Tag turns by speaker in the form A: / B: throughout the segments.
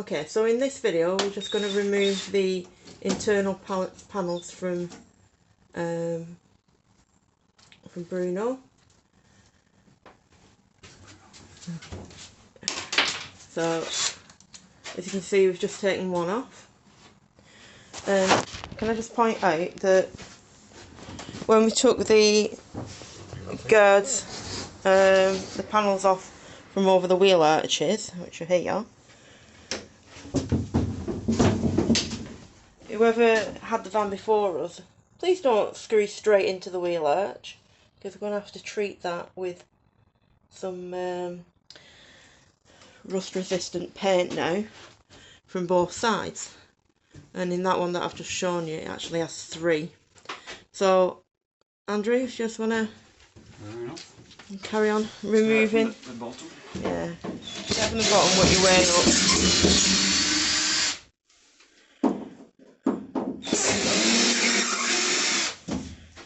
A: Okay, so in this video we're just going to remove the internal panels from Bruno. So as you can see, we've just taken one off. Can I just point out that when we took the guards, the panels off from over the wheel arches, which are here, whoever had the van before us, please don't screw straight into the wheel arch, because we're going to have to treat that with some rust resistant paint now from both sides. And in that one that I've just shown you, it actually has 3. So Andrew, if you just want to carry on removing.
B: The bottom.
A: Yeah, start from the bottom, work your way up.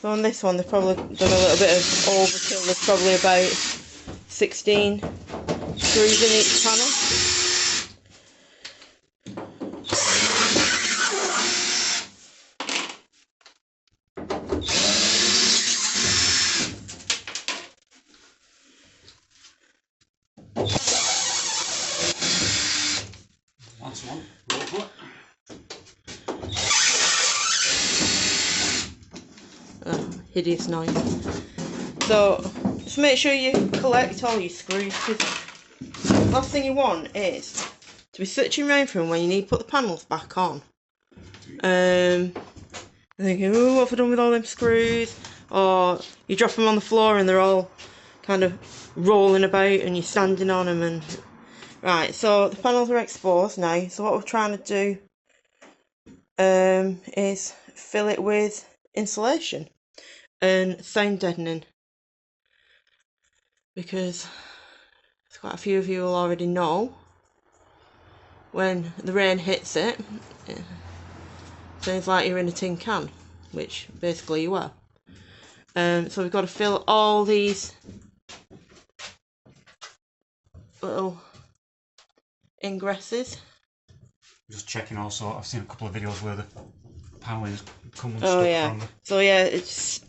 A: So on this one, they've probably done a little bit of overkill. There's probably about 16 screws in each panel.
B: That's one. Roll for it.
A: Oh, hideous noise. So just make sure you collect all your screws, because the last thing you want is to be searching around for them when you need to put the panels back on. And thinking, oh, what have I done with all them screws? Or you drop them on the floor and they're all kind of rolling about and you're standing on them. And right, so the panels are exposed now. So what we're trying to do is fill it with insulation and sound deadening, because quite a few of you will already know when the rain hits it, it sounds like you're in a tin can, which basically you are. So we've got to fill all these little ingresses.
B: Just checking also, I've seen a couple of videos where the paneling's come unstuck.
A: Oh yeah,
B: from the...
A: so yeah, it's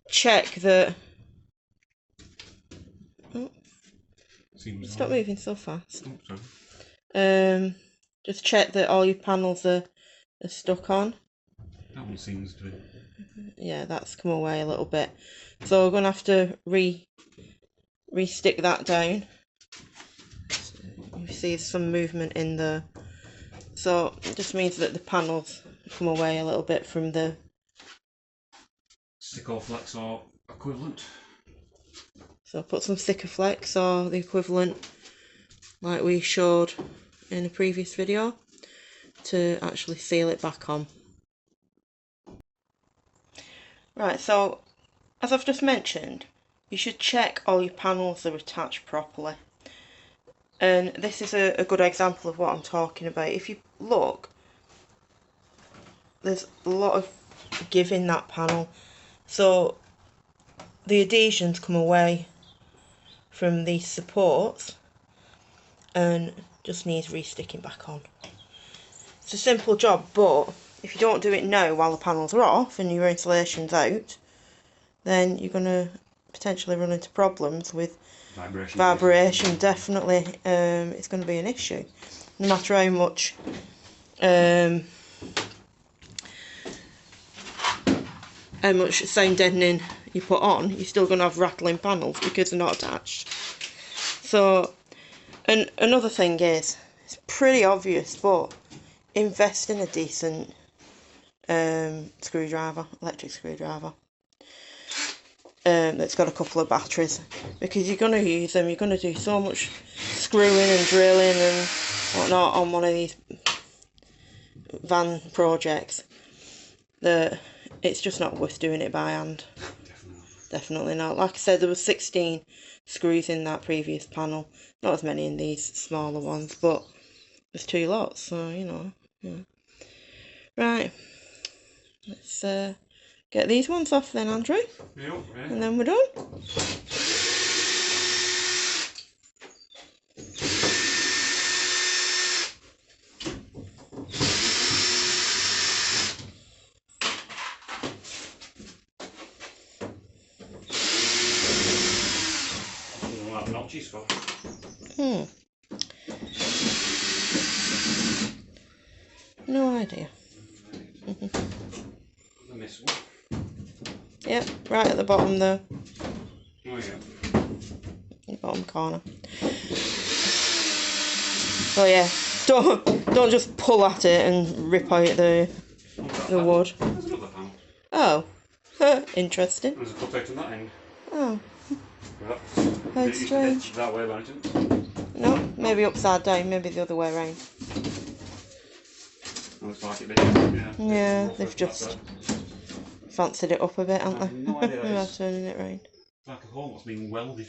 A: check that. Oh, stop moving so fast.
B: Oh, sorry.
A: Just check that all your panels are stuck on.
B: That one seems to be...
A: Yeah, that's come away a little bit. So we're going to have to re-stick that down. You see some movement in the... So it just means that the panels come away a little bit from the...
B: Stick-or-flex or equivalent.
A: So put some Stick-or-flex or the equivalent, like we showed in a previous video, to actually seal it back on. Right, so as I've just mentioned, you should check all your panels are attached properly. And this is a good example of what I'm talking about. If you look, there's a lot of give in that panel. So the adhesions come away from these supports and just needs re-sticking back on. It's a simple job, but if you don't do it now while the panels are off and your insulation's out, then you're going to potentially run into problems with vibration. Definitely, it's going to be an issue. No matter how much sound deadening you put on, you're still going to have rattling panels because they're not attached. So, and another thing is, it's pretty obvious, but invest in a decent screwdriver, electric screwdriver, that's got a couple of batteries, because you're going to use them. You're going to do so much screwing and drilling and whatnot on one of these van projects that it's just not worth doing it by hand. Definitely not. Like I said, there was 16 screws in that previous panel, not as many in these smaller ones, but there's 2 lots, so you know. Yeah. Right, let's get these ones off then, Andrew.
B: Yep, yeah.
A: And then we're done.
B: watches for?
A: No idea.
B: I miss one.
A: Yep, right at the bottom though.
B: Oh yeah.
A: In the bottom corner. Oh yeah, don't just pull at it and rip out the wood.
B: There's another panel.
A: Oh, interesting.
B: There's a cut out on that end.
A: Oh,
B: Right.
A: how strange.
B: That way about it.
A: No, maybe upside down, maybe the other way around.
B: Looks like it, yeah.
A: Yeah, they've just fancied it up a bit, haven't they?
B: I have no idea that
A: They're
B: is.
A: turning it round.
B: It's like a hole that's been welded.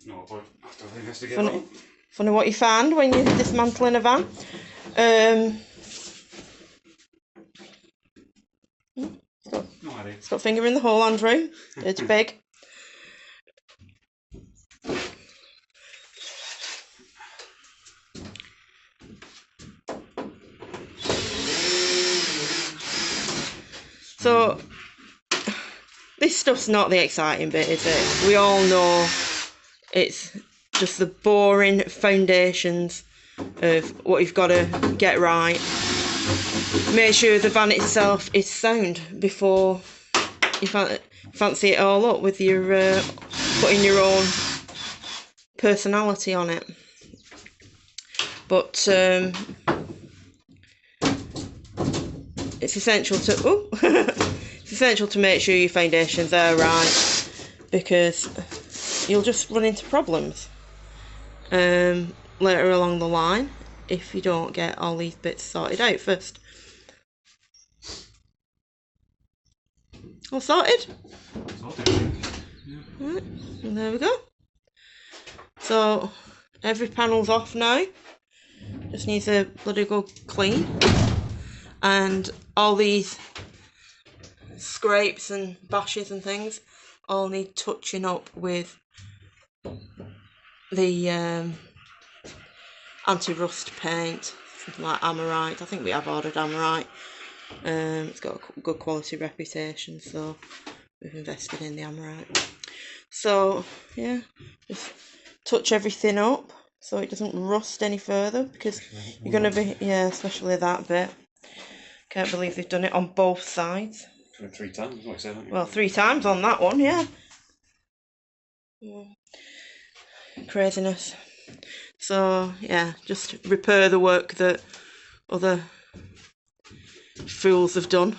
B: No, but after I investigate that.
A: Funny what you find when you're dismantling a van.
B: No idea.
A: It's got a finger in the hole, Andrew. It's big. So, this stuff's not the exciting bit, is it? We all know it's just the boring foundations of what you've got to get right. Make sure the van itself is sound before you fancy it all up with your putting your own personality on it. But it's essential to it's essential to make sure your foundations are right, because you'll just run into problems later along the line if you don't get all these bits sorted out first. All sorted?
B: Sorted. Yeah.
A: Right, and there we go. So every panel's off now. Just needs a bloody good clean. And all these scrapes and bashes and things all need touching up with the anti-rust paint, something like Amorite. I think we have ordered Amorite. It's got a good quality reputation, so we've invested in the Amorite. So yeah, just touch everything up so it doesn't rust any further, because you're going to be, yeah, especially that bit. Can't believe they've done it on both sides.
B: 3 times, like I said, haven't you?
A: Well, 3 times on that one, yeah. Craziness. So yeah, just repair the work that other fools have done.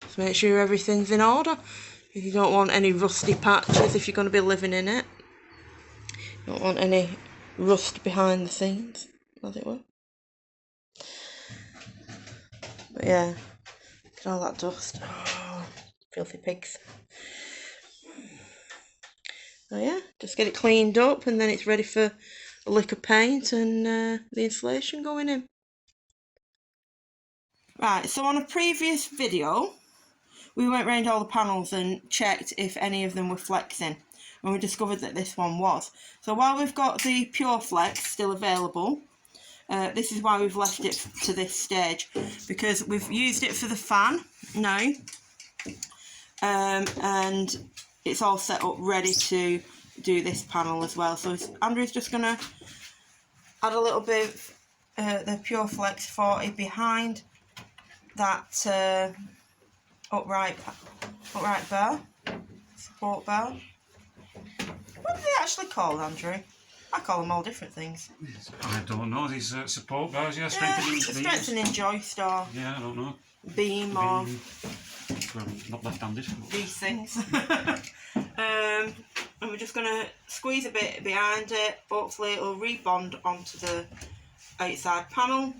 A: Just make sure everything's in order. If you don't want any rusty patches, if you're going to be living in it, you don't want any rust behind the scenes, as it were. But yeah, look at all that dust. Oh, filthy pigs. So yeah, just get it cleaned up and then it's ready for a lick of paint and the insulation going in. Right, so on a previous video, we went round all the panels and checked if any of them were flexing, and we discovered that this one was. So while we've got the Pure Flex still available, this is why we've left it to this stage, because we've used it for the fan now, and it's all set up ready to do this panel as well. So Andrew's just going to add a little bit of the Pure Flex 40 behind that upright bar, support bar. What do they actually call, Andrew? I call them all different things.
B: I don't know, these support bars, yeah,
A: strengthening joist or
B: yeah, I don't know.
A: Beam or
B: well, not left-handed.
A: These things. And we're just going to squeeze a bit behind it. Hopefully it'll rebond onto the outside panel.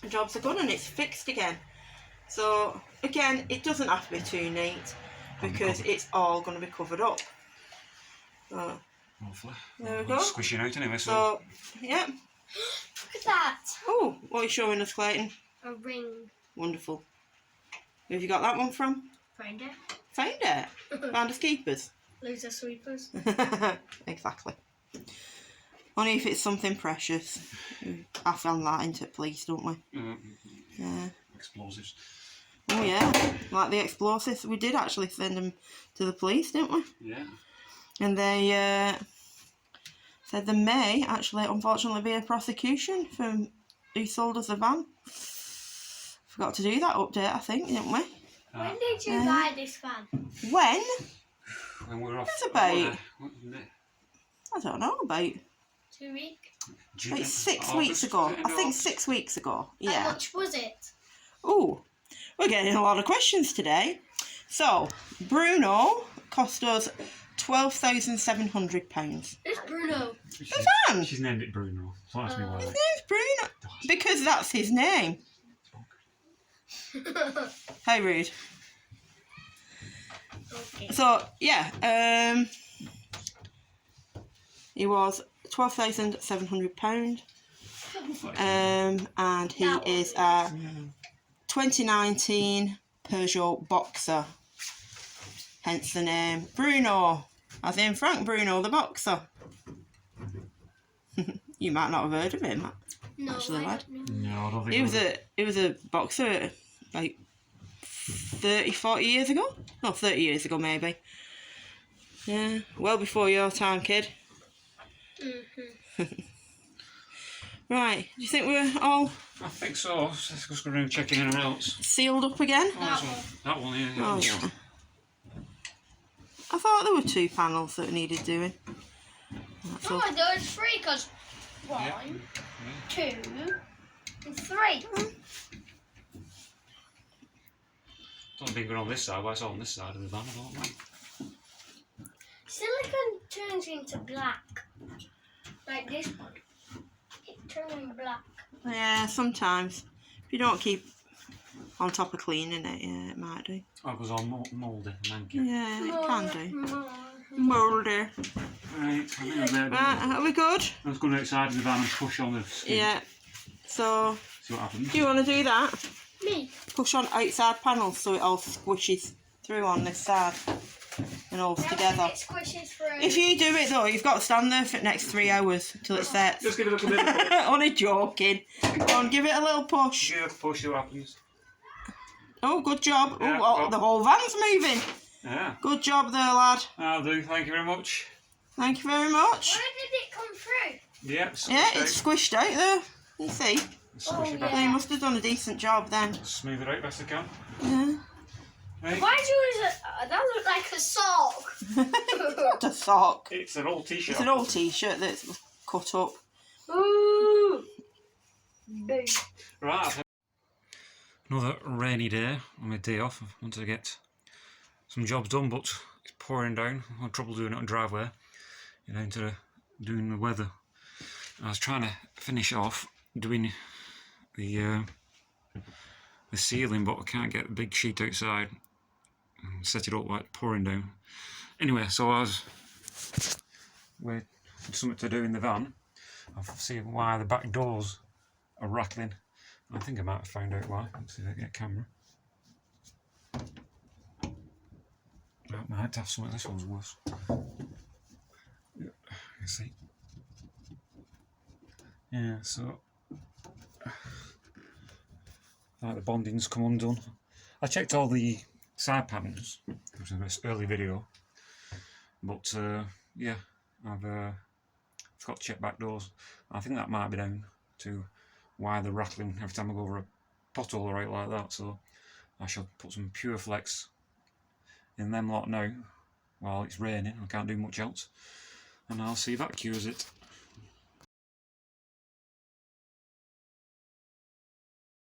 A: The jobs are done and it's fixed again. So again, it doesn't have to be too neat because it's all going to be covered up. So
B: hopefully.
A: There we go.
B: Squishing out anyway,
A: so yeah.
C: Look at that.
A: Oh, what are you showing us, Clayton?
C: A ring.
A: Wonderful. Where have you got that one from?
C: Find it.
A: Found it. Found us keepers.
C: Loser sweepers.
A: Exactly. Only if it's something precious. I found that into police, don't we?
B: Mm.
A: Yeah.
B: Explosives.
A: Oh yeah, like the explosives. We did actually send them to the police, didn't we?
B: Yeah.
A: And they said there may actually, unfortunately, be a prosecution from who sold us the van. Forgot to do that update, I think, didn't we?
C: When did you buy this van?
A: When?
B: When we were off.
A: It's about,
B: what wasn't it?
A: I don't know, about
C: 2 weeks.
A: like 6 weeks ago. I think 6 weeks ago.
C: How
A: Yeah.
C: much was it?
A: Oh, we're getting a lot of questions today. So, Bruno cost us £12,700.
C: It's Bruno.
A: Van!
B: She's named it Bruno. So ask me why.
A: His name's Bruno. Because that's his name. How rude.
C: Okay.
A: So, yeah, he was £12,700. And he is a 2019 Peugeot Boxer. Hence the name Bruno. As in Frank Bruno, the boxer. You might not have heard of him.
C: No,
A: Actually,
C: I
A: lad.
C: don't know.
B: No, I don't think
A: He was a boxer like 30, 40 years ago. No, 30 years ago maybe. Yeah, well before your time, kid. Right, do you think we're all
B: I think so. Let's just go around and check anyone else.
A: sealed up again?
B: That one, yeah.
A: Oh yeah. I thought there were 2 panels that needed doing. That's all.
C: Oh, there's 3 because 1,
B: Yeah.
C: 2, and 3.
B: Don't think we're on this side, but it's on this side of the van, I don't know.
C: Silicon turns into black. Like this one. It turns black.
A: Yeah, sometimes. If you don't keep on top of cleaning it, yeah, it might do.
B: Oh, it was all mouldy, manky.
A: Yeah, it can do.
C: More.
A: Mouldy.
B: Right, I think I'm there.
A: Right, are we good?
B: Let's go outside of the van and push on the skin.
A: Yeah. So,
B: See what happens.
A: do you want to do that?
C: Me.
A: Push on outside panels so it all squishes through on this side and holds together.
C: It squishes through.
A: If you do it though, you've got to stand there for the next 3 hours till it sets.
B: Just give it a little bit of push.
A: Only joking. Go on, give it a little push.
B: Give it a push, see what happens.
A: Oh, good job.
B: Yeah,
A: Oh,
B: well.
A: the whole van's moving.
B: Yeah,
A: Good job there, lad.
B: I'll do. Thank you very much.
A: Thank you very much.
C: Where did it come through?
B: Yeah,
A: Yeah, it's squished out there. You see?
B: Squish it back.
A: They must have done a decent job then.
B: Smooth it out best I can.
A: Yeah.
B: Right.
C: Why do you use it? That looked like a sock.
A: Not a sock.
B: It's an old t-shirt.
A: It's an old t-shirt that's cut up.
C: Ooh. Big.
B: Right. Another rainy day on my day off. I wanted to get some jobs done, but it's pouring down. I had trouble doing it on driveway. Down to doing the weather. I was trying to finish off doing the ceiling, but I can't get the big sheet outside and set it up like pouring down. Anyway, so I was with something to do in the van. I've seen why the back doors are rattling. I think I might have found out why. Let's see if I can get a camera. I might have something. This one's worse. You see? Yeah, so like the bonding's come undone. I checked all the side panels. It was in this early video, but yeah, I've forgot to check back doors. I think that might be down to why they're rattling every time I go over a pothole or out like that. So I shall put some Pure Flex in them lot now while it's raining. I can't do much else, and I'll see if that cures it.